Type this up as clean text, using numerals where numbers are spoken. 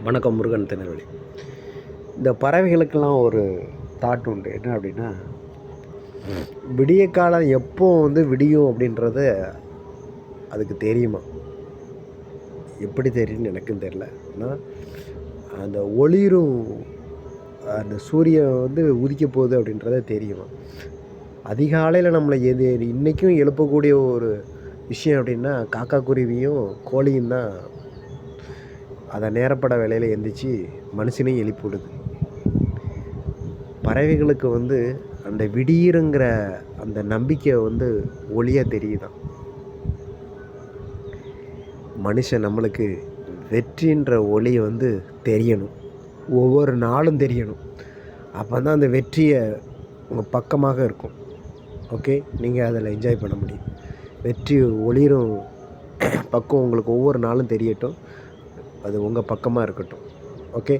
வணக்கம். முருகன் திருநெல்வேலி. இந்த பறவைகளுக்கெல்லாம் ஒரு தாட் உண்டு. என்ன அப்படின்னா, விடிய காலம் எப்போ விடியும் அப்படின்றது அதுக்கு தெரியுமா? எப்படி தெரியும்னு எனக்கும் தெரில. ஆனா அந்த ஒளிரும் அந்த சூரியன் உதிக்க போகுது அப்படின்றத தெரியுமா? அதிகாலையில் நம்மளை இன்றைக்கும் எழுப்பக்கூடிய ஒரு விஷயம் அப்படின்னா, காக்கா குருவியும் கோழியும் தான். அதை நேரப்பட வேலையில் எந்திரிச்சு மனுஷனையும் எழுப்பி விடுது. பறவைகளுக்கு அந்த விடியுங்கிற அந்த நம்பிக்கை ஒளியாக தெரியுதான். மனுஷன் நம்மளுக்கு வெற்றின்ற ஒளி தெரியணும். ஒவ்வொரு நாளும் தெரியணும். அப்போ தான் அந்த வெற்றியை உங்கள் பக்கமாக இருக்கும். ஓகே, நீங்கள் அதில் என்ஜாய் பண்ண முடியும். வெற்றி ஒளிரும் பக்கம் உங்களுக்கு ஒவ்வொரு நாளும் தெரியட்டும். அது உங்கள் பக்கமாக இருக்கட்டும். ஓகே.